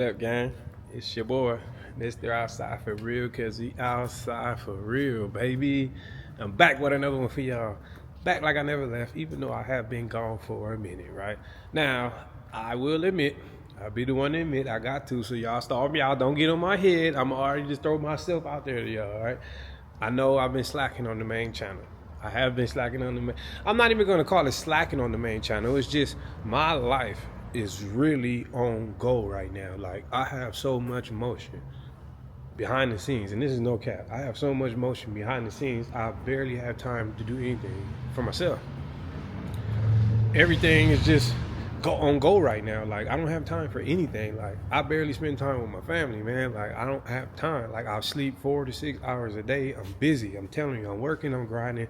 What up, gang? It's your boy, Mr. Outside for real, cause we outside for real, baby. I'm back with another one for y'all. Back like I never left, even though I have been gone for a minute, right? Now, I will admit, I'll be the one to admit I got to, so y'all starve me out. Don't get on my head. I'm already just throw myself out there to y'all, right? I know I've been slacking on the main channel. I have been slacking on the main. I'm not even gonna call it slacking on the main channel. It's just my life is really on go right now. Like, I have so much motion behind the scenes, and this is no cap. I have so much motion behind the scenes, I barely have time to do anything for myself. Everything is just on go right now. Like, I don't have time for anything. Like, I barely spend time with my family, man. Like, I don't have time. Like, I sleep 4 to 6 hours a day. I'm busy. I'm telling you, I'm working, I'm grinding.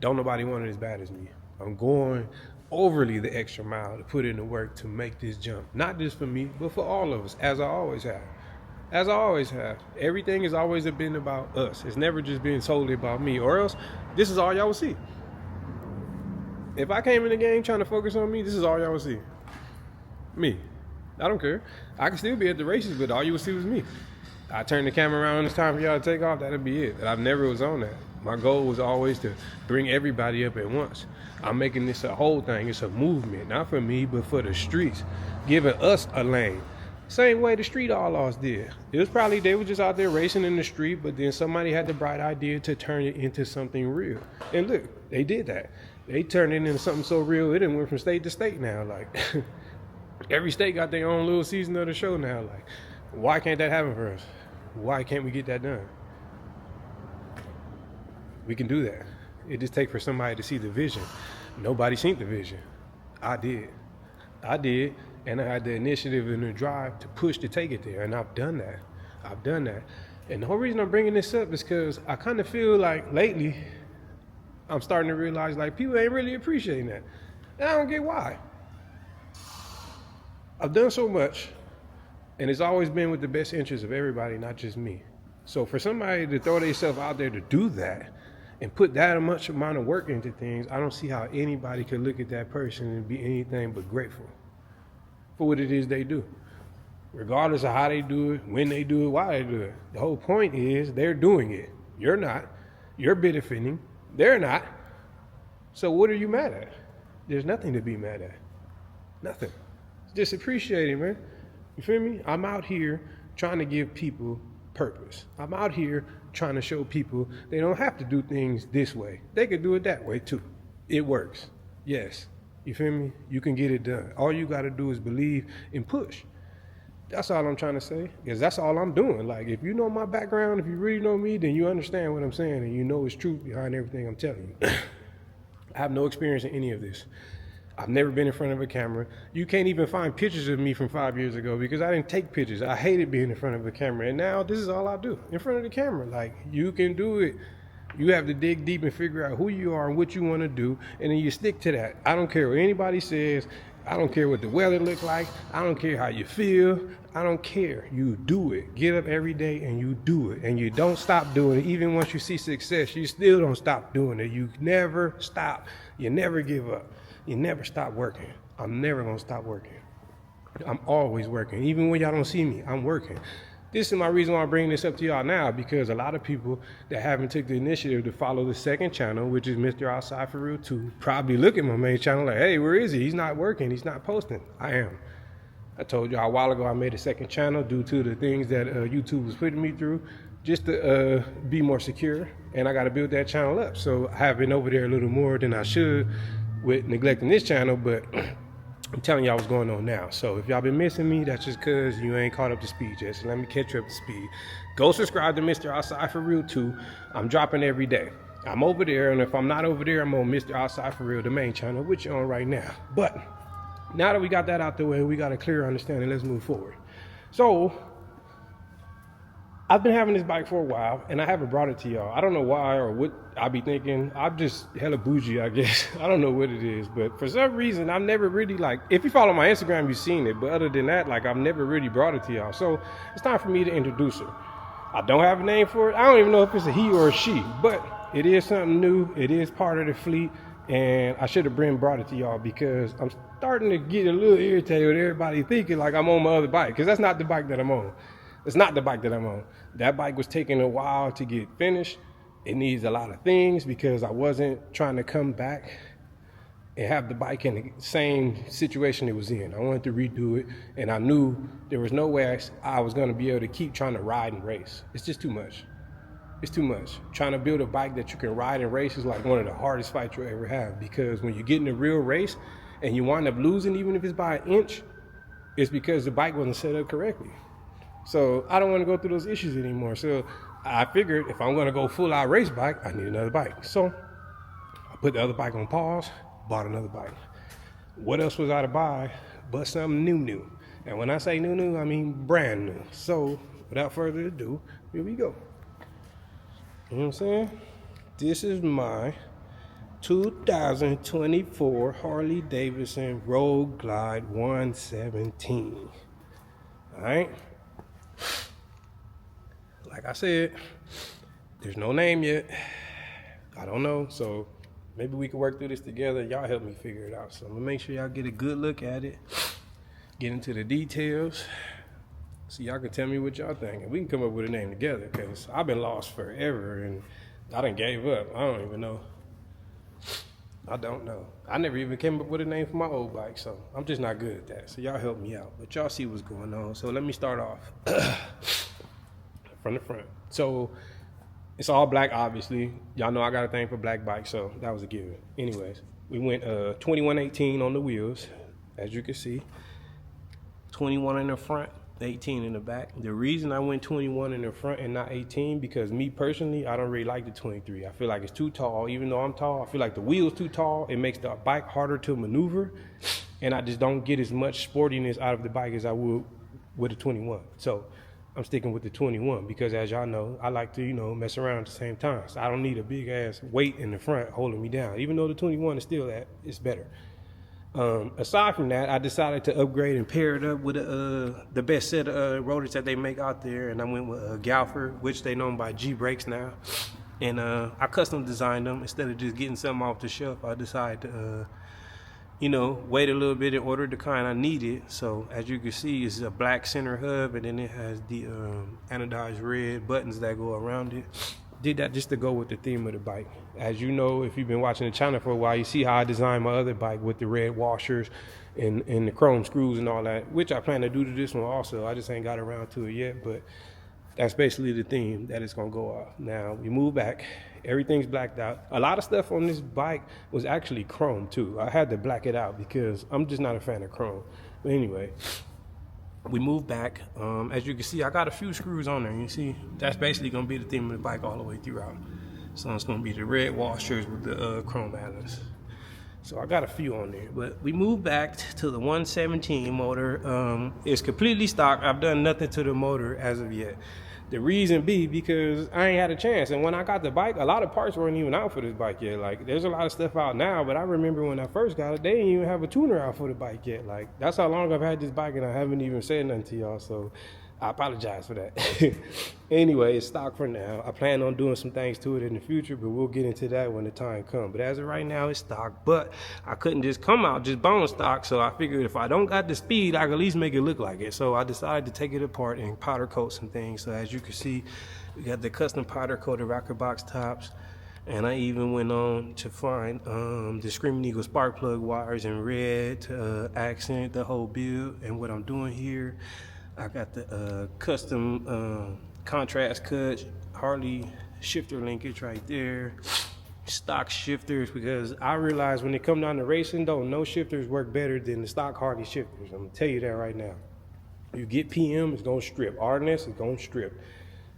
Don't nobody want it as bad as me. I'm going overly the extra mile to put in the work to make this jump. Not just for me, but for all of us, as I always have. As I always have. Everything has always been about us. It's never just been solely about me, or else this is all y'all will see. If I came in the game trying to focus on me, this is all y'all will see. Me. I don't care. I can still be at the races, but all you will see was me. I turn the camera around when it's time for y'all to take off, that'll be it. I never was on that. My goal was always to bring everybody up at once. I'm making this a whole thing. It's a movement, not for me, but for the streets, giving us a lane. Same way the street outlaws did. It was probably, they were just out there racing in the street, but then somebody had the bright idea to turn it into something real. And look, they did that. They turned it into something so real, it done went from state to state now. Like, every state got their own little season of the show now. Like, why can't that happen for us? Why can't we get that done? We can do that. It just takes for somebody to see the vision. Nobody seen the vision. I did, and I had the initiative and the drive to push to take it there, and I've done that. And the whole reason I'm bringing this up is because I kind of feel like lately, I'm starting to realize like people ain't really appreciating that. And I don't get why. I've done so much, and it's always been with the best interest of everybody, not just me. So for somebody to throw themselves out there to do that and put that much amount of work into things, I don't see how anybody could look at that person and be anything but grateful for what it is they do. Regardless of how they do it, when they do it, why they do it. The whole point is they're doing it. You're not. You're benefiting. They're not. So what are you mad at? There's nothing to be mad at. Nothing. Just appreciate it, man. You feel me? I'm out here trying to give people purpose. I'm out here trying to show people they don't have to do things this way. They could do it that way too. It works. Yes. You feel me? You can get it done. All you got to do is believe and push. That's all I'm trying to say, because that's all I'm doing. Like, if you know my background, if you really know me, then you understand what I'm saying, and you know it's truth behind everything I'm telling you. I have no experience in any of this. I've never been in front of a camera. You can't even find pictures of me from 5 years ago because I didn't take pictures. I hated being in front of a camera, and now this is all I do, in front of the camera. Like, you can do it. You have to dig deep and figure out who you are and what you want to do, and then you stick to that. I don't care what anybody says. I don't care what the weather look like. I don't care how you feel. I don't care. You do it. Get up every day and you do it. And you don't stop doing it. Even once you see success, you still don't stop doing it. You never stop. You never give up. You never stop working. I'm never going to stop working. I'm always working. Even when y'all don't see me, I'm working. This is my reason why I'm bringing this up to y'all now, because a lot of people that haven't took the initiative to follow the second channel, which is Mr. Outside for real 2, probably look at my main channel like, hey, where is he? He's not working. He's not posting. I am. I told y'all a while ago I made a second channel due to the things that YouTube was putting me through, just to be more secure, and I got to build that channel up. So I have been over there a little more than I should with neglecting this channel, but I'm telling y'all what's going on now. So if y'all been missing me, that's just because you ain't caught up to speed yet. So let me catch you up to speed. Go subscribe to Mr. Outside for real 2. I'm dropping every day. I'm over there, and if I'm not over there, I'm on Mr. Outside for real, the main channel, which you're on right now. But now that we got that out the way, we got a clear understanding. Let's move forward. So I've been having this bike for a while, and I haven't brought it to y'all. I don't know why or what I be thinking. I'm just hella bougie, I guess. I don't know what it is, but for some reason, I've never really, like, if you follow my Instagram, you've seen it, but other than that, like, I've never really brought it to y'all. So it's time for me to introduce her. I don't have a name for it. I don't even know if it's a he or a she, but it is something new. It is part of the fleet. And I should have brought it to y'all because I'm starting to get a little irritated with everybody thinking like I'm on my other bike, because that's not the bike that I'm on. It's not the bike that I'm on. That bike was taking a while to get finished. It needs a lot of things because I wasn't trying to come back and have the bike in the same situation it was in. I wanted to redo it, and I knew there was no way I was going to be able to keep trying to ride and race. It's just too much. It's too much. Trying to build a bike that you can ride and race is like one of the hardest fights you'll ever have, because when you get in a real race and you wind up losing, even if it's by an inch, it's because the bike wasn't set up correctly. So I don't want to go through those issues anymore. So I figured if I'm going to go full out race bike, I need another bike. So I put the other bike on pause, bought another bike. What else was I to buy but something new? And when I say new, I mean brand new. So without further ado, here we go. You know what I'm saying? This is my 2024 Harley Davidson Roadglide 117. All right? Like I said, there's no name yet. I don't know. So maybe we can work through this together. Y'all help me figure it out. So I'm going to make sure y'all get a good look at it. Get into the details. So y'all can tell me what y'all think, and we can come up with a name together, because I've been lost forever and I done gave up. I don't even know. I don't know. I never even came up with a name for my old bike, so I'm just not good at that. So y'all help me out, but y'all see what's going on. So let me start off from the front. So it's all black, obviously. Y'all know I got a thing for black bikes, so that was a given. Anyways, we went 2118 on the wheels, as you can see. 21 in the front, 18 in the back. The reason I went 21 in the front and not 18, because me personally, I don't really like the 23. I feel like it's too tall. Even though I'm tall, I feel like the wheel's too tall. It makes the bike harder to maneuver, and I just don't get as much sportiness out of the bike as I would with a 21. So I'm sticking with the 21 because, as y'all know, I like to, mess around at the same time. So I don't need a big ass weight in the front holding me down. Even though the 21 is still it's better. Aside from that, I decided to upgrade and pair it up with the best set of rotors that they make out there, and I went with Galfer, which they known by G Brakes now, and I custom designed them. Instead of just getting something off the shelf, I decided to wait a little bit and order the kind I needed. So as you can see, it's a black center hub, and then it has the anodized red buttons that go around it. Did that just to go with the theme of the bike. As you know, if you've been watching the channel for a while, you see how I designed my other bike with the red washers and the chrome screws and all that, which I plan to do to this one also. I just ain't got around to it yet, but that's basically the theme that it's gonna go off. Now, we move back, everything's blacked out. A lot of stuff on this bike was actually chrome too. I had to black it out because I'm just not a fan of chrome. But anyway, we moved back. As you can see, I got a few screws on there. You see, that's basically gonna be the theme of the bike all the way throughout. So it's gonna be the red washers with the chrome atlas. So I got a few on there, but we moved back to the 117 motor. It's completely stock. I've done nothing to the motor as of yet. The reason be because I ain't had a chance. And when I got the bike, a lot of parts weren't even out for this bike yet. Like, there's a lot of stuff out now, but I remember when I first got it, they didn't even have a tuner out for the bike yet. Like, that's how long I've had this bike, and I haven't even said nothing to y'all, so I apologize for that. Anyway, it's stock for now. I plan on doing some things to it in the future, but we'll get into that when the time comes. But as of right now, it's stock. But I couldn't just come out just bone stock, so I figured if I don't got the speed, I could at least make it look like it. So I decided to take it apart and powder coat some things. So as you can see, we got the custom powder coated rocker box tops. And I even went on to find the Screaming Eagle spark plug wires in red to accent the whole build. And what I'm doing here, I got the custom contrast cut Harley shifter linkage right there, stock shifters, because I realized when it come down to racing, though, no shifters work better than the stock Harley shifters. I'm gonna tell you that right now. You get PM, it's gonna strip. RNS is gonna strip.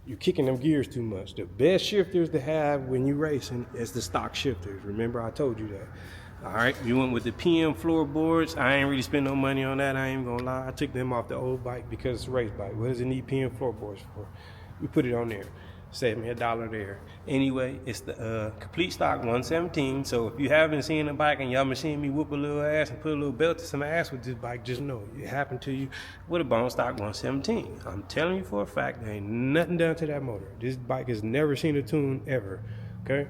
You're kicking them gears too much. The best shifters to have when you're racing is the stock shifters. Remember, I told you that. All right, you went with the PM floorboards. I ain't really spend no money on that. I ain't gonna lie. I took them off the old bike because it's a race bike. What does it need PM floorboards for? We put it on there. Save me $1 there. Anyway, it's the complete stock 117. So if you haven't seen a bike and y'all been seeing me whoop a little ass and put a little belt to some ass with this bike, just know it happened to you with a bone stock 117. I'm telling you for a fact, there ain't nothing done to that motor. This bike has never seen a tune ever. Okay.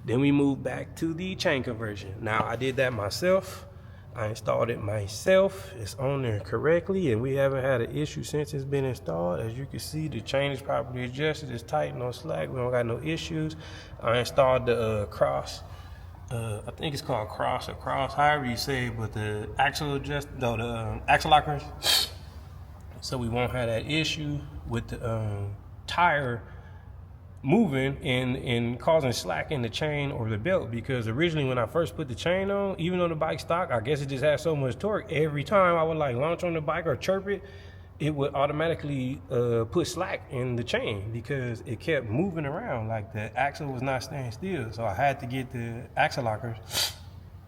Then we moved back to the chain conversion. Now I did that myself. I installed it myself. It's on there correctly, and we haven't had an issue since it's been installed. As you can see, the chain is properly adjusted. It's tight, no slack. We don't got no issues. I installed the cross. I think it's called cross or cross, however you say it, but the axle axle lockers. So we won't have that issue with the tire moving and causing slack in the chain or the belt, because originally when I first put the chain on, even though the bike stock, I guess it just had so much torque, every time I would like launch on the bike or chirp it, it would automatically put slack in the chain because it kept moving around, like the axle was not staying still. So I had to get the axle lockers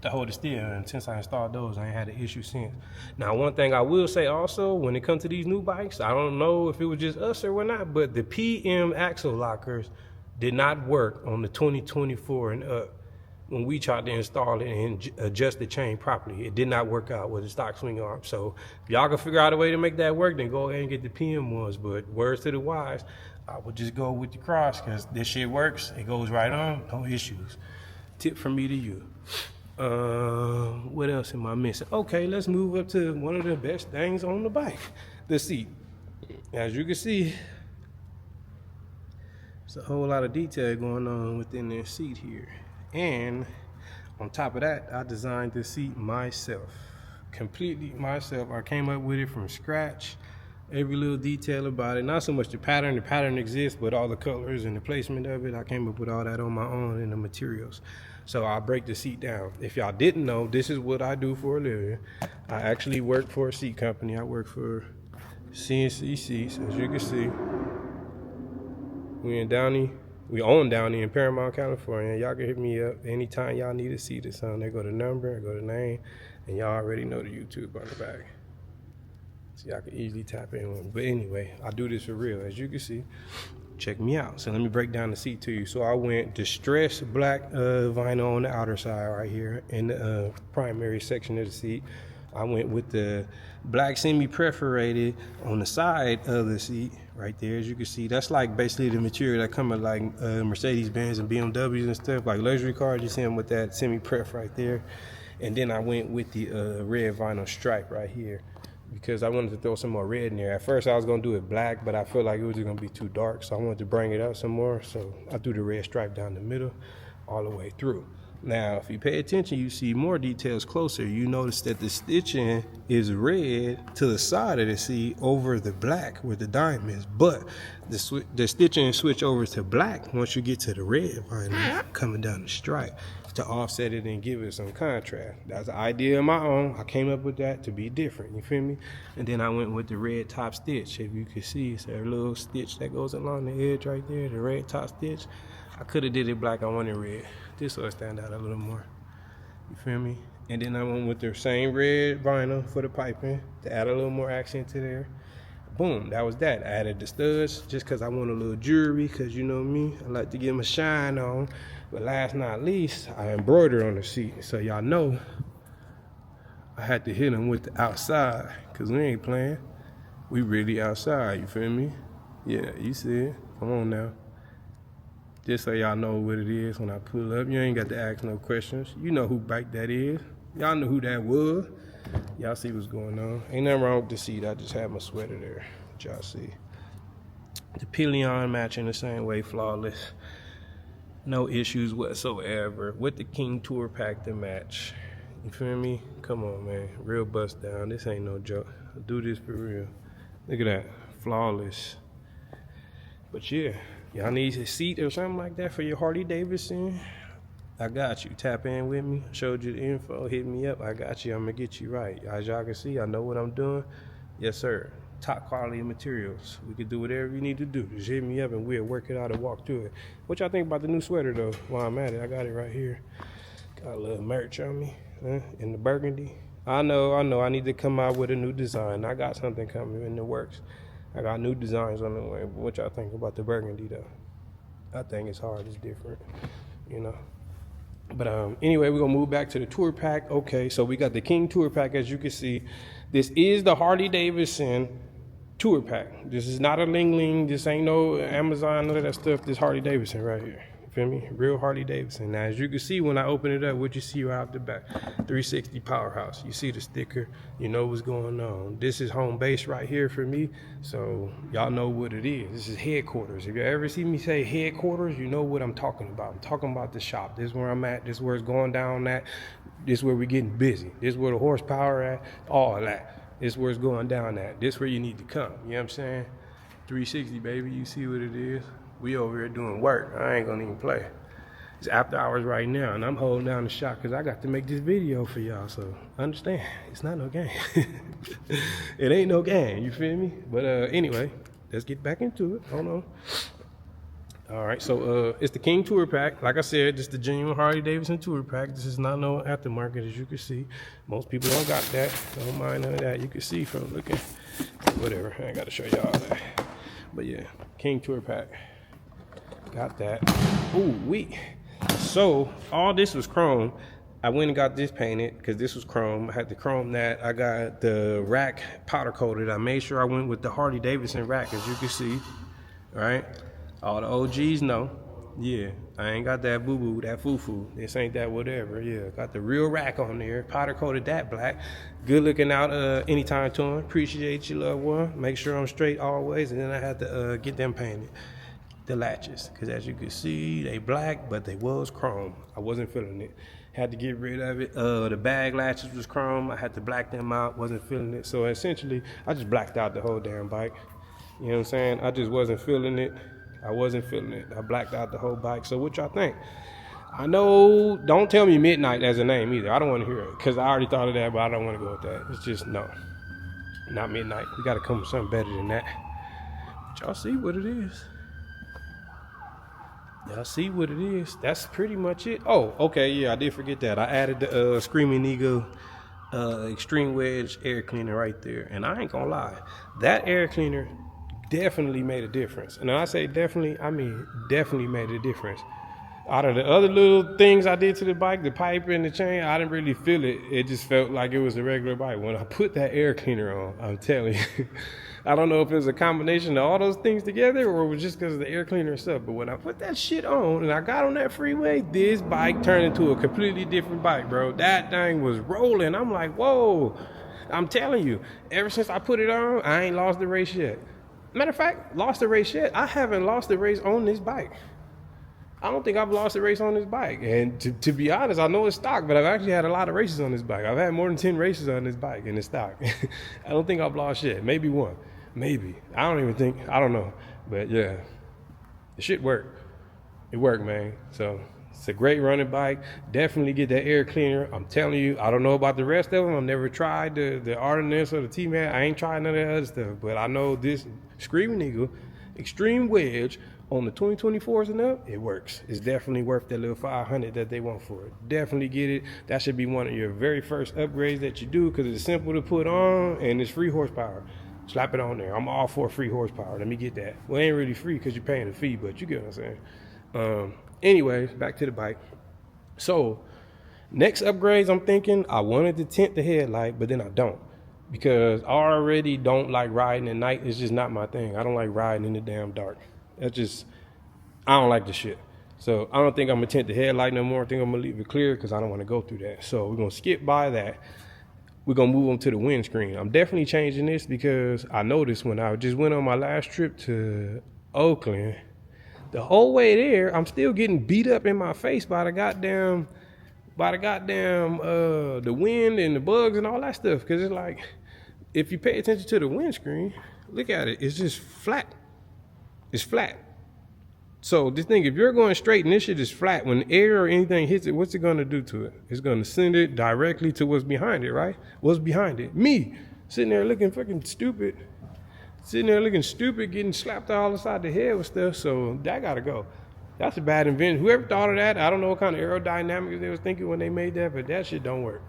to hold it still, and since I installed those, I ain't had an issue since. Now, one thing I will say also, when it comes to these new bikes, I don't know if it was just us or whatnot, but the PM axle lockers did not work on the 2024 and up when we tried to install it and adjust the chain properly. It did not work out with the stock swing arm. So if y'all can figure out a way to make that work, then go ahead and get the PM ones. But words to the wise, I would just go with the cross, because this shit works. It goes right on, no issues. Tip from me to you. What else am I missing? Okay, let's move up to one of the best things on the bike, the seat. As you can see, there's a whole lot of detail going on within this seat here. And on top of that, I designed this seat myself, completely myself. I came up with it from scratch, every little detail about it. Not so much the pattern exists, but all the colors and the placement of it, I came up with all that on my own and the materials. So I'll break the seat down. If y'all didn't know, this is what I do for a living. I actually work for a seat company. I work for CNC Seats. As you can see, we own Downey in Paramount, California. Y'all can hit me up anytime y'all need a seat or something. They go to number, go to name, and y'all already know the YouTube on the back. So y'all can easily tap in with me. But anyway, I do this for real. As you can see, check me out. So let me break down the seat to you. So I went distressed black vinyl on the outer side right here in the primary section of the seat. I went with the black semi-perforated on the side of the seat right there. As you can see, that's like basically the material that come with like Mercedes-Benz and BMWs and stuff, like luxury cars. You see them with that semi-perf right there. And then I went with the red vinyl stripe right here, because I wanted to throw some more red in there. At first I was gonna do it black, but I felt like it was just gonna be too dark, so I wanted to bring it up some more. So I threw the red stripe down the middle all the way through. Now, if you pay attention, you see more details closer. You notice that the stitching is red to the side of the seat over the black with the diamonds, but the stitching switch over to black once you get to the red vinyl coming down the stripe to offset it and give it some contrast. That's an idea of my own. I came up with that to be different, you feel me? And then I went with the red top stitch. If you can see, it's a little stitch that goes along the edge right there, the red top stitch. I could have did it black, I wanted red, just so it stand out a little more, you feel me? And then I went with the same red vinyl for the piping to add a little more accent to there. Boom, that was that. I added the studs just because I want a little jewelry, because you know me, I like to get my shine on. But last not least, I embroidered on the seat. So y'all know I had to hit them with the outside, because we ain't playing. We really outside, you feel me? Yeah, you see it. Come on now. Just so y'all know what it is when I pull up. You ain't got to ask no questions. You know who bike that is. Y'all know who that was. Y'all see what's going on. Ain't nothing wrong with the seat. I just have my sweater there. Y'all see. The pillion matching the same way, flawless. No issues whatsoever. With the King Tour Pack to match. You feel me? Come on, man. Real bust down. This ain't no joke. I do this for real. Look at that. Flawless. But yeah, y'all need a seat or something like that for your Harley Davidson? I got you. Tap in with me. Showed you the info. Hit me up. I got you. I'm going to get you right. As y'all can see, I know what I'm doing. Yes, sir. Top quality materials. We can do whatever you need to do. Just hit me up and we'll work it out and walk through it. What y'all think about the new sweater, though? While I'm at it, I got it right here. Got a little merch on me in the burgundy. I know. I need to come out with a new design. I got something coming in the works. I got new designs on the way. But what y'all think about the burgundy, though? I think it's hard. It's different, you know. But anyway, we're going to move back to the Tour Pack. Okay, so we got the King Tour Pack, as you can see. This is the Harley Davidson Tour Pack. This is not a Ling Ling. This ain't no Amazon, none of that stuff. This Harley Davidson right here. You Feel me? Real Harley Davidson. Now, as you can see when I open it up, what you see right off the back? 360 Powerhouse. You see the sticker. You know what's going on. This is home base right here for me. So y'all know what it is. This is headquarters. If you ever see me say headquarters, you know what I'm talking about. I'm talking about the shop. This is where I'm at. This is where it's going down at. This is where we're getting busy. This is where the horsepower at. All that. This is where it's going down at. This is where you need to come. You know what I'm saying? 360, baby. You see what it is. We over here doing work. I ain't gonna even play. It's after hours right now, and I'm holding down the shot because I got to make this video for y'all. So understand, it's not no game. It ain't no game. You feel me? But anyway, let's get back into it. Hold on. All right, so it's the King Tour Pack. Like I said, this is the genuine Harley Davidson Tour Pack. This is not no aftermarket, as you can see. Most people don't got that. Don't mind none of that. You can see from looking. Whatever. I ain't got to show y'all that. But yeah, King Tour Pack. Got that. Ooh, wee. So all this was chrome. I went and got this painted because this was chrome. I had to chrome that. I got the rack powder coated. I made sure I went with the Harley Davidson rack, as you can see. All right. All the OGs know. Yeah, I ain't got that boo-boo, that foo-foo. This ain't that whatever. Yeah, got the real rack on there. Powder coated that black. Good looking out anytime touring. Appreciate you, loved one. Make sure I'm straight always. And then I had to get them painted. The latches, because as you can see, they black, but they was chrome. I wasn't feeling it. Had to get rid of it. The bag latches was chrome. I had to black them out. Wasn't feeling it. So essentially, I just blacked out the whole damn bike. You know what I'm saying? I just wasn't feeling it. I wasn't feeling it. I blacked out the whole bike. So what y'all think? I know, don't tell me Midnight as a name either. I don't want to hear it, because I already thought of that, but I don't want to go with that. It's just, no. Not Midnight. We got to come with something better than that. But y'all see what it is. Y'all see what it is. That's pretty much it. Oh, okay, yeah, I did forget that. I added the Screaming Eagle Extreme Wedge air cleaner right there. And I ain't gonna lie, that air cleaner definitely made a difference. And when I say definitely, I mean definitely made a difference. Out of the other little things I did to the bike, the pipe and the chain, I didn't really feel it. It just felt like it was a regular bike. When I put that air cleaner on, I'm telling you, I don't know if it was a combination of all those things together or it was just because of the air cleaner itself. But when I put that shit on and I got on that freeway, this bike turned into a completely different bike, bro. That thing was rolling. I'm like, whoa. I'm telling you, ever since I put it on, I ain't lost the race yet. Matter of fact, lost the race yet. I haven't lost the race on this bike. I don't think I've lost a race on this bike. And to be honest, I know it's stock, but I've actually had a lot of races on this bike. I've had more than 10 races on this bike in the stock. I don't think I've lost yet. Maybe one. Maybe. I don't know. But yeah, the shit worked. It worked, man. So it's a great running bike. Definitely get that air cleaner. I'm telling you, I don't know about the rest of them. I've never tried the Ardennes or the T-Man. I ain't tried none of that other stuff. But I know this Screaming Eagle Extreme Wedge on the 2024s and up, it works. It's definitely worth that little $500 that they want for it. Definitely get it. That should be one of your very first upgrades that you do because it's simple to put on and it's free horsepower. Slap it on there. I'm all for free horsepower. Let me get that. Well, it ain't really free because you're paying a fee, but you get what I'm saying. Anyway, back to the bike. So, next upgrades, I'm thinking I wanted to tint the headlight, but then I don't. Because I already don't like riding at night. It's just not my thing. I don't like riding in the damn dark. That's just, I don't like the shit. So I don't think I'm gonna tint the headlight no more. I think I'm gonna leave it clear because I don't want to go through that. So we're gonna skip by that. We're gonna move on to the windscreen. I'm definitely changing this because I noticed when I just went on my last trip to Oakland, the whole way there, I'm still getting beat up in my face by the goddamn, the wind and the bugs and all that stuff. Because it's like, if you pay attention to the windscreen, look at it. It's just flat. It's flat. So this thing, if you're going straight and this shit is flat, when air or anything hits it, what's it going to do to it? It's going to send it directly to what's behind it, right? What's behind it? Me. Sitting there looking fucking stupid. Getting slapped all inside the head with stuff. So that got to go. That's a bad invention. Whoever thought of that, I don't know what kind of aerodynamics they was thinking when they made that, but that shit don't work.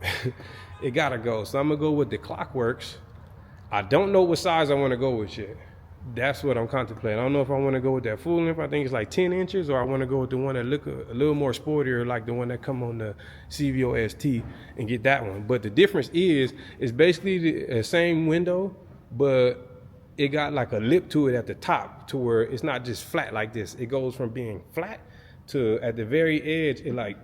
It got to go. So I'm going to go with the Clockworks. I don't know what size I want to go with yet. That's what I'm contemplating. I don't know if I want to go with that full length. I think it's like 10 inches, or I want to go with the one that look a little more sportier, like the one that come on the CVO ST, and get that one. But the difference is, it's basically the same window, but it got like a lip to it at the top, to where it's not just flat like this. It goes from being flat to at the very edge, it like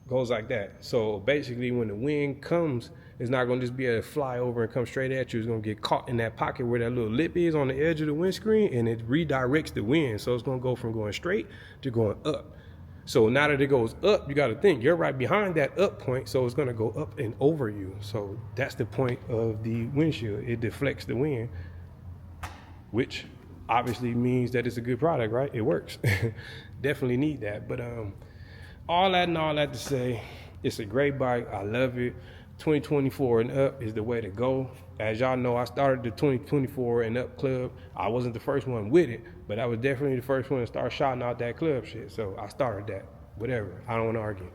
goes like that. So basically when the wind comes, it's not gonna just be able to fly over and come straight at you. It's gonna get caught in that pocket where that little lip is on the edge of the windscreen, and it redirects the wind. So it's gonna go from going straight to going up. So now that it goes up, you gotta think, you're right behind that up point, so it's gonna go up and over you. So that's the point of the windshield. It deflects the wind, which obviously means that it's a good product, right? It works. Definitely need that. But all that to say, it's a great bike. I love it. 2024 and up is the way to go. As y'all know, I started the 2024 and up club. I wasn't the first one with it, but I was definitely the first one to start shouting out that club shit. So I started that. Whatever. I don't want to argue.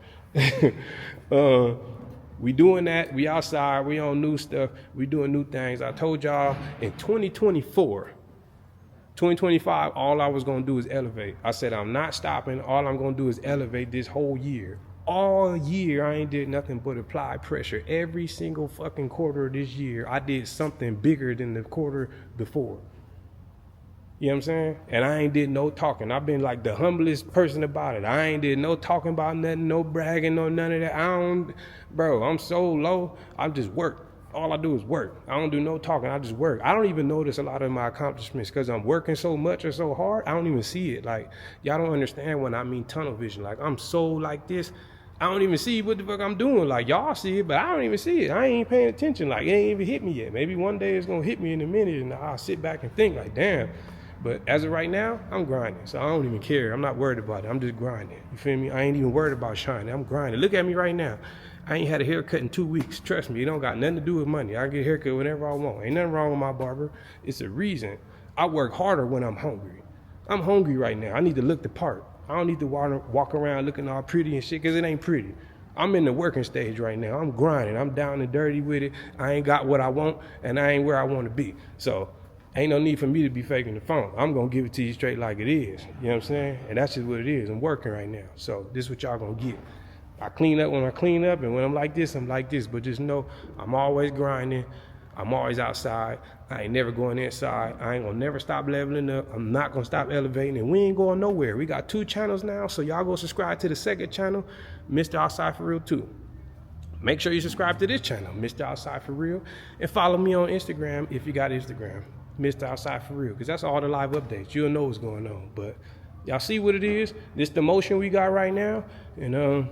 We doing that. We outside. We on new stuff. We doing new things. I told y'all in 2025, all I was going to do is elevate. I said, I'm not stopping. All I'm going to do is elevate this whole year. All year, I ain't did nothing but apply pressure. Every single fucking quarter of this year, I did something bigger than the quarter before. You know what I'm saying? And I ain't did no talking. I've been like the humblest person about it. I ain't did no talking about nothing, no bragging, no none of that. Bro, I'm so low. I just work. All I do is work. I don't do no talking. I just work. I don't even notice a lot of my accomplishments because I'm working so much or so hard. I don't even see it. Like, y'all don't understand when I mean tunnel vision. Like, I'm so like this. I don't even see what the fuck I'm doing. Like, y'all see it, but I don't even see it. I ain't paying attention. Like, it ain't even hit me yet. Maybe one day it's going to hit me in a minute and I'll sit back and think like, damn. But as of right now, I'm grinding. So I don't even care. I'm not worried about it. I'm just grinding. You feel me? I ain't even worried about shining. I'm grinding. Look at me right now. I ain't had a haircut in 2 weeks. Trust me, it don't got nothing to do with money. I get a haircut whenever I want. Ain't nothing wrong with my barber. It's a reason. I work harder when I'm hungry. I'm hungry right now. I need to look the part. I don't need to walk around looking all pretty and shit because it ain't pretty. I'm in the working stage right now. I'm grinding. I'm down and dirty with it. I ain't got what I want and I ain't where I want to be. So ain't no need for me to be faking the phone. I'm going to give it to you straight like it is. You know what I'm saying? And that's just what it is. I'm working right now. So this is what y'all going to get. I clean up when I clean up, and when I'm like this, I'm like this. But just know I'm always grinding. I'm always outside. I ain't never going inside. I ain't gonna never stop leveling up. I'm not gonna stop elevating, and we ain't going nowhere. We got 2 channels now, so y'all go subscribe to the second channel, Mr. Outside for Real 2. Make sure you subscribe to this channel, Mr. Outside for Real, and follow me on Instagram if you got Instagram, Mr. Outside for Real, because that's all the live updates. You'll know what's going on. But y'all see what it is? This the motion we got right now, and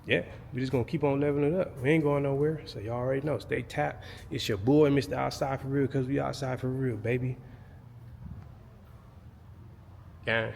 yeah, we just gonna keep on leveling it up. We ain't going nowhere, so y'all already know. Stay tapped. It's your boy, Mr. Outside for Real, because we outside for real, baby. Yeah.